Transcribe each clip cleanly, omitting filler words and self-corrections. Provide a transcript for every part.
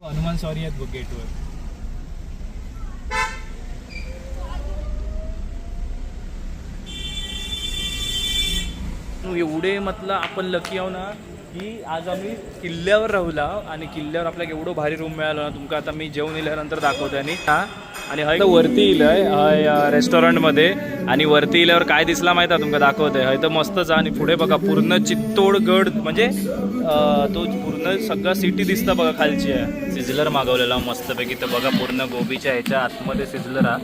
Hanuman sorry आहेत बघ गेटवर. एवढे म्हटलं आपण लकी आहो ना की आज आम्ही किल्ल्यावर राहुला आणि किल्ल्यावर आपल्याला एवढं भारी रूम मिळालं ना. तुमका आता मी जेवण इल्यानंतर दाखवतो. आणि हय वरती इलंय हय रेस्टॉरंटमध्ये आणि वरती इल्यावर काय दिसला माहिती आहे तुमका दाखवतोय. हय तर मस्तच. आणि पुढे बघा पूर्ण चित्तोडगड म्हणजे तो पूर्ण सगळं सिटी दिसतं बघा. खालची आहे सिझलर मागवलेला मस्तपैकी. तर बघा पूर्ण गोबीच्या ह्याच्या आतमध्ये सिझलर हा.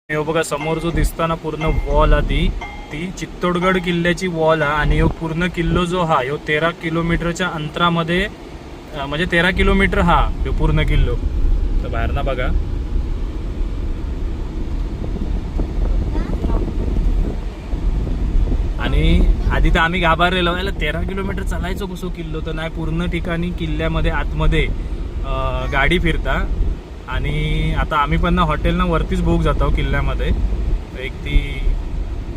हे बघा समोर जो दिसता ना पूर्ण वॉल हा ती चित्तोडगड किल्ल्याची वॉल हा. आणि ह्यो पूर्ण किल्लो जो हा ह्यो 13 किलोमीटरच्या अंतरामध्ये म्हणजे 13 किलोमीटर हा ह्यो पूर्ण किल्लो. तर बाहेर ना बघा. आणि आधी तर आम्ही घाबरलेलो याला 13 किलोमीटर चालायचो कसो किल्लो. तर नाही, पूर्ण ठिकाणी किल्ल्यामध्ये आतमध्ये गाडी फिरता. आणि आता आम्ही पण ना हॉटेलना वरतीच बुक जातो किल्ल्यामध्ये. तर एक ती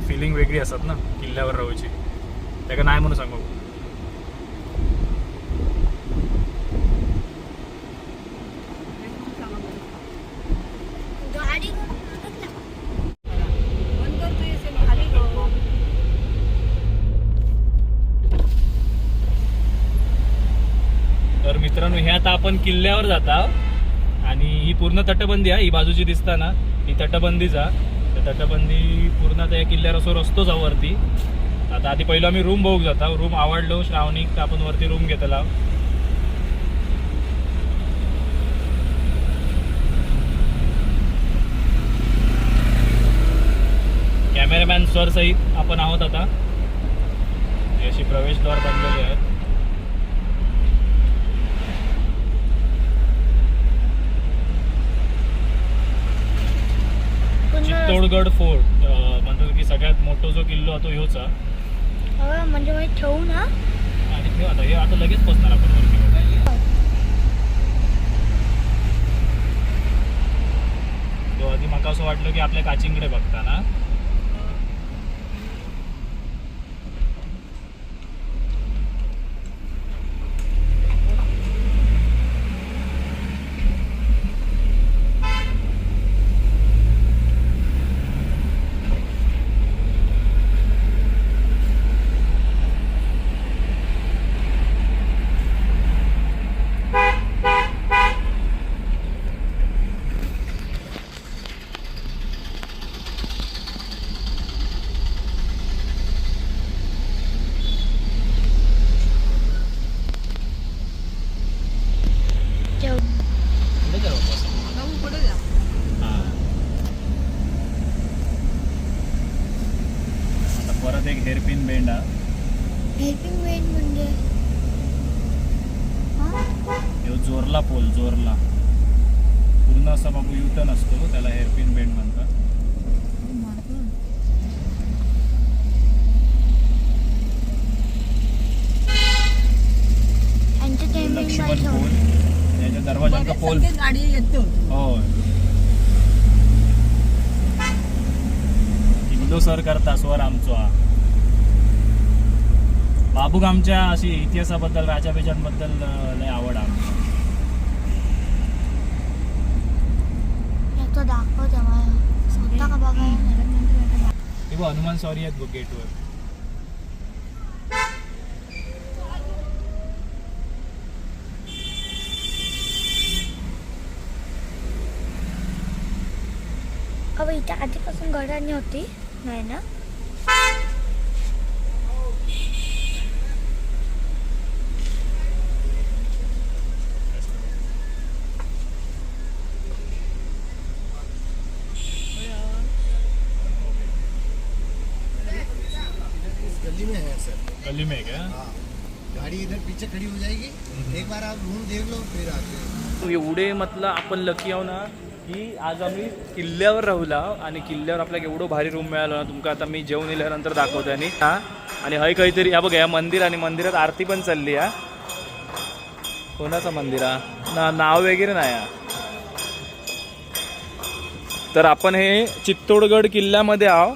फिलिंग वेगळी असतात ना किल्ल्यावर राहूची. त्याका नाही म्हणून सांगू. तर मित्रांनो हे आता आपण किल्ल्यावर जाता. आणि ही पूर्ण तटबंदी आहे. ही बाजूची दिसता ना ही तटबंदीचा. तर तटबंदी पूर्ण त्या किल्ल्यावर असो रस्तो जाऊ वरती. आता आधी पहिलं आम्ही रूम बघू जाता. रूम आवडलो श्रावणी तर आपण वरती रूम घेतला. कॅमेरामॅन सर सहित आपण आहोत आता. अशी प्रवेशद्वार बनलेले आहेत. चित्तोडगड फोर्ट म्हणतात की सगळ्यात मोठा जो किल्लो तो ह्योच हा. म्हणजे ठेवू ना. आणि ठेव आता हे आता लगेच पोचणार आपण वरती. तो आधी मला असं वाटलं की आपल्या काचिंकडे बघता ना. परत एक हेअरपिन बेंड हा. हेल्पिंग वेट म्हणजे ह्यो जोरला पोल जोरला पूर्ण असा बाबू युटर्न असतो त्याला हेअरपिन बेंड म्हणतात. लक्ष्मण पोल त्याच्या दरवाजांचा पोल. हो किल्लो सर करता स्वर आमचो हा. बाबूक आमच्या अशी इतिहासाबद्दल राजाबेजांबद्दल लय आवड आमची. दाखवते मला स्वतः का बघायला. हे बघ हनुमान सॉरी आहेत बघ गेटवर. अब इथे आधीपासून घडाणी होती नाही ना. गली में है सर. गली में क्या गाड़ी इधर पीछे खड़ी हो जाएगी. एक बार आप रूम देख लो फिर आके. एवढे म्हटलं आपण लकी आहो ना की आज आम्ही किल्ल्यावर राहुला आणि किल्ल्यावर आपल्याला एवढं भारी रूम मिळालं ना. तुमका आता मी जेवण इल्यानंतर दाखवतो. आणि हय काहीतरी ह्या बघा या मंदिर आणि मंदिरात आरती पण चालली हा. कोणाचं मंदिर हा नाव वगैरे नाही हा. तर आपण हे चित्तोडगड किल्ल्यामध्ये आहो.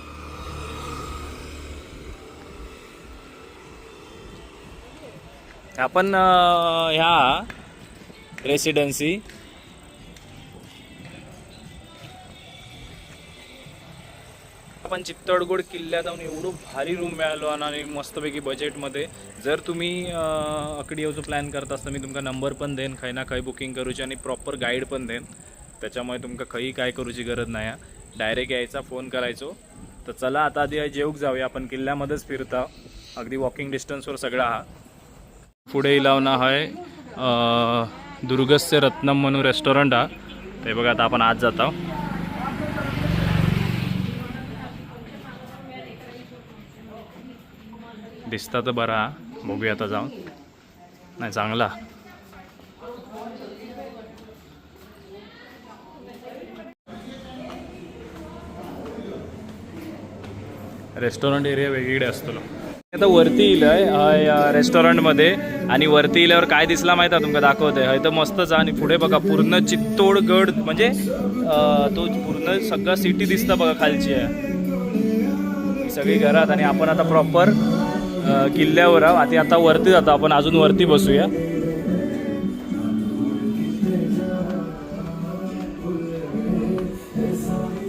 आपण ह्या रेसिडेन्सी आपण चित्तोडगड किल्ल्यात जाऊन एवढं भारी रूम मिळालो आणि मस्तपैकी बजेटमध्ये. जर तुम्ही अकडी येऊचो प्लॅन करता असता मी तुमका नंबर पण देईन, खंय ना खंय बुकिंग करूची आणि प्रॉपर गाईड पण देईन. त्याच्यामुळे तुमका खंय काय करूची गरज नाही. डायरेक्ट यायचा, फोन करायचो. तर चला आता आधी जेवूक जाऊया. आपण किल्ल्यामध्येच फिरता, अगदी वॉकिंग डिस्टन्सवर सगळा हा. पुढे इलावना आहे दुर्गस्य रत्नम म्हणून रेस्टॉरंट हा. ते बघा आता आपण आज जातो. दिसता तर बरा, बघूया आता जाऊन. नाही चांगला. रेस्टॉरंट एरिया वेगळीकडे असतो. आता वरती इलंय रेस्टॉरंटमध्ये आणि वरती इल्यावर काय दिसला माहिती आहे तुमका दाखवते. हय तर मस्तच. आणि पुढे बघा पूर्ण चित्तोडगड म्हणजे तो पूर्ण सगळं सिटी दिसता बघा खालची आहे ही सगळी घरात. आणि आपण आता प्रॉपर किल्ल्यावर आहोत. आता वरती जातो आपण, अजून वरती बसूया.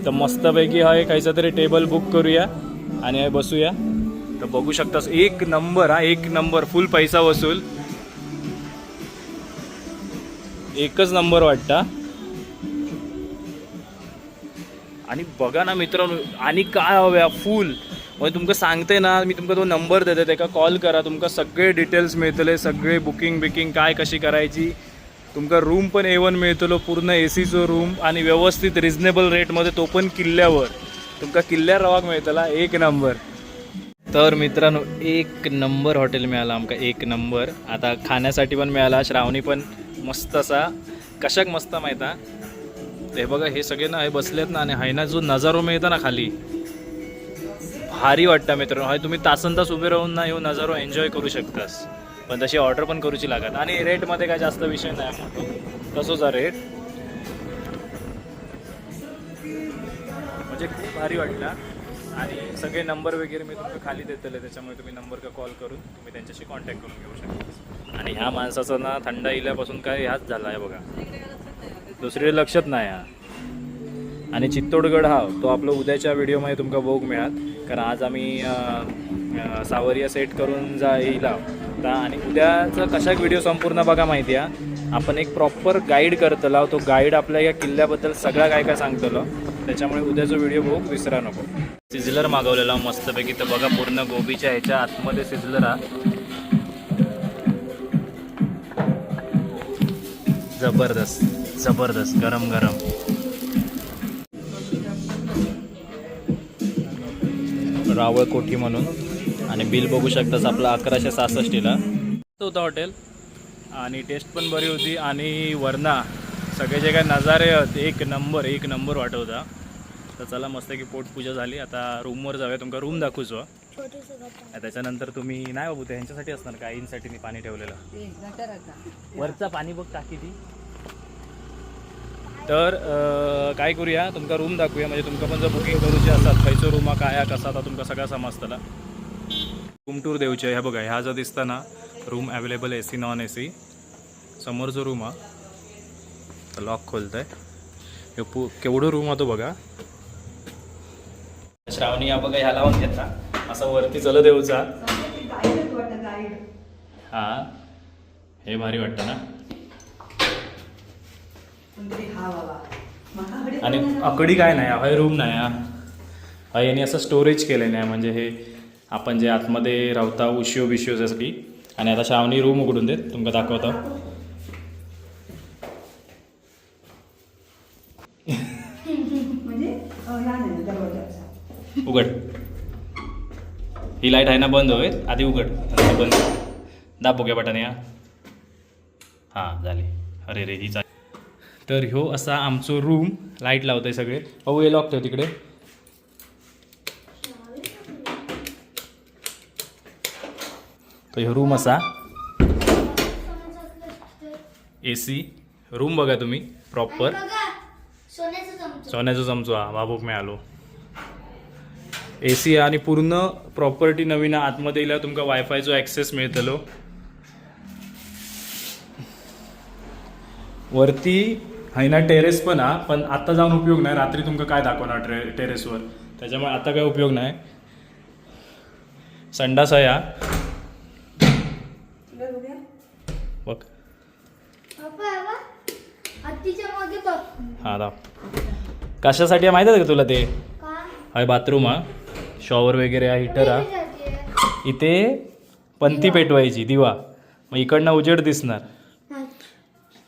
तर मस्तपैकी हा काहीचा तरी टेबल बुक करूया आणि बसूया. तर बघू शकतास एक नंबर हा, एक नंबर. फुल पैसा वसूल, एकच नंबर वाटता. आणि बघा ना मित्रांनो, आणि काय हव्या फुल. म्हणजे तुमका सांगते ना मी, तुमका तो नंबर देते, त्याका कॉल करा. तुमका सगळे डिटेल्स मिळतले, सगळे बुकिंग काय कशी करायची. तुमका रूम पण A1 मिळतलो, पूर्ण AC रूम आणि व्यवस्थित रिजनेबल रेटमध्ये, तो पण किल्ल्यावर. तुमका किल्ल्यावर रवाक मिळतला एक नंबर. तर मित्रांनो एक नंबर हॉटेल मिळाला आमका, एक नंबर. आता खाण्यासाठी पण मिळाला. श्रावणी पण मस्त असा कशाक मस्त माहिता. हे बघा हे सगळे ना हे बसलेत ना, आणि हाय ना जो नजारो मिळता ना खाली, भारी वाटतं मित्रांनो. हाय तुम्ही तासन तास उभे राहून ना येऊ नजारो एन्जॉय करू शकतास. पण तशी ऑर्डर पण करूची लागत. आणि रेटमध्ये काय जास्त विषय नाही, तसोच हा रेट. म्हणजे खूप भारी वाटला. आणि सगळे नंबर वगैरे मी तुमचं खाली देतले, त्याच्यामुळे तुम्ही नंबर का कॉल करून तुम्ही त्यांच्याशी कॉन्टॅक्ट करून घेऊ शकता. आणि ह्या माणसाचं ना थंड इल्यापासून काय ह्याच झाला आहे बघा, दुसरे लक्षात नाही हा. आणि चित्तोडगड हा तो आपलं उद्याच्या व्हिडिओमध्ये तुमका बघूक मिळात. कारण आज आम्ही सावरिया सेट करून जा येईल. आणि उद्याचा कशाक व्हिडिओ संपूर्ण बघा माहिती आहे. आपण एक प्रॉपर गाईड करतलो, तो गाईड आपल्या या किल्ल्याबद्दल सगळा काय काय सांगतलो. त्याच्यामुळे उद्याचा व्हिडिओ बघूक विसरा नको. सिझलर मागवलेला मस्तपैकी. तर बघा पूर्ण गोबीच्या ह्याच्या आतमध्ये सिझलर हा. जबरदस्त जबरदस्त, गरम गरम. रावळ कोठी म्हणून. आणि बिल बघू शकताच आपला 1166ला होता हॉटेल. आणि टेस्ट पण बरी होती. आणि वरना सगळे जे काय नजारे एक नंबर वाटवता. तर चला मस्त की पोटपूजा झाली. आता रूमवर जाऊया, तुमका रूम दाखवतो. त्याच्यानंतर तुम्ही नाही बाबू, त्यांच्यासाठी असणार का आईंसाठी मी पाणी ठेवलेलं वरचा पाणी बघ टाकी ती. तर काय करूया, तुमका रूम दाखवूया. म्हणजे तुमका पण जर बुकिंग करूची असतात खयचो रूम काय कसा, आता तुमका सगळा समजतला. रूम टूर देऊचे. ह्या बघा, ह्या जर दिसता ना room available AC non AC. समोरचा रूम हा, तर लॉक खोलतंय. हे केवढं रूम हा तो बघा. श्रावणी हा बघा ह्या लावून घेतला असा वरती चल देऊचा. हा हे भारी वाटतं ना. आणि अकडी काय नाही, हा रूम नाही हा. याने असं स्टोरेज केलं नाही, म्हणजे हे आपण जे आतमध्ये राहता उशिओ बिशिओसाठी. आणि आता श्रावणी रूम उघडून देत, तुमका दाखवतो. उघड. ही लाईट आहे ना बंद होईल, आधी उघड बंद. दाब बघूया बटन या. हां झाले. अरे रे ही तर ह्यो असा आमचो रूम. लाईट लावतोय सगळे. पाहू हे लॉक ठेव तिकडे. तर ह्यो रूम असा AC रूम बघा तुम्ही प्रॉपर. सोन्याचा चमचो हा बाबूक मिळालो. AC आणि पूर्ण प्रॉपर्टी नवीन. आतमध्ये येयला तुमका वायफायचो ॲक्सेस मिळतलो. वरती आहे ना टेरेस पण हा, पण आता जाऊन उपयोग नाही, रात्री तुमका काय दाखवणार टेरेसवर, त्याच्यामुळे आता काय उपयोग नाही. संडास आहे हा बघ. हत्तीच्या मागे बघ. हा दाव कशासाठी आहे माहिती आहे का तुला ते? का? हा बाथरूम हा, शॉवर वगैरे हा, हिटर हा. इथे पंती पेटवायची दिवा, मग इकडनं उजेड दिसणार.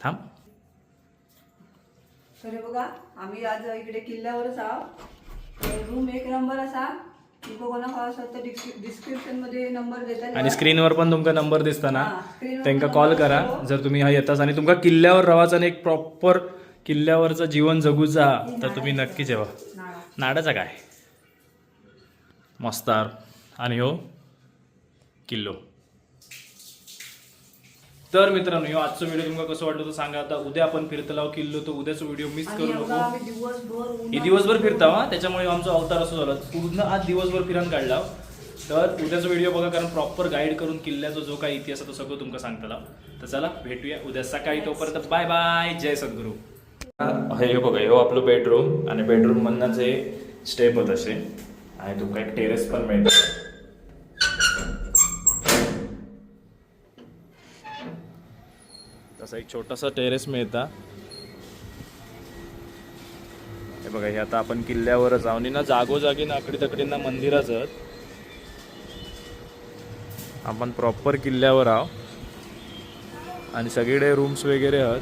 थांब. तर हे बघा आम्ही आज इकडे किल्ल्यावरच आहोत. रूम एक नंबर असा. तुमका कोणाक हवा असेल तर डिस्क्रिप्शन मध्ये नंबर देतात आणि स्क्रीनवर पण तुमका नंबर दिसताना हा, स्क्रीनवर त्यांका नंबर कॉल करा असतो. जर तुम्ही हा येताच आणि तुमका किल्ल्यावर राहायचं आणि एक प्रॉपर किल्ल्यावरचं जीवन जगूचा तर तुम्ही नक्कीच येवा. नाडाचा काय मस्तार आणि हो किल्लो. तर मित्रांनो ह्यो आजचा व्हिडिओ तुम्हाला कसं वाटलं तर सांगा. आता उद्या आपण फिरतलाव किल्लो, तर उद्याचा व्हिडिओ मिस आणि करू एवढा नको. आम्ही दिवसभर हे दिवसभर फिरता हा, त्याच्यामुळे आमचा अवतार असं झाला, पूर्ण आज दिवसभर फिरण काढला. तर उद्याचा व्हिडिओ बघा, कारण प्रॉपर गाईड करून किल्ल्याचा जो काही इतिहास आहे तो सगळं तुमका सांगताला. तर चला भेटूया उद्या सकाळी, तोपर्यंत बाय बाय, जय सद्गुरू. हे बघा हे आपलं बेडरूम, आणि बेडरूम मधनच हे स्टेप होत असे, आणि तुमका एक टेरेस पण मिळतं. तसा एक छोटासा टेरेस मिळता. हे बघा हे आता आपण किल्ल्यावरच आहोत ना, जागोजागी ना आकडी तकडी ना मंदिराच आहेत. आपण प्रॉपर किल्ल्यावर आहोत आणि सगळीकडे रूम्स वगैरे आहेत.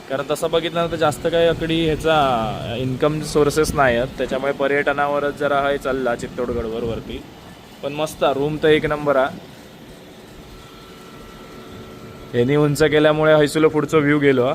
कारण तसं बघितलं तर जास्त काही अकडी ह्याचा इन्कम सोर्सेस नाही आहेत, त्याच्यामुळे पर्यटनावरच जरा आहे चालला चित्तोडगडवर वरती. पण मस्त रूम तर एक नंबर आहे. यांनी उंच केल्यामुळे हैसूला पुढचा व्ह्यू गेलो हा.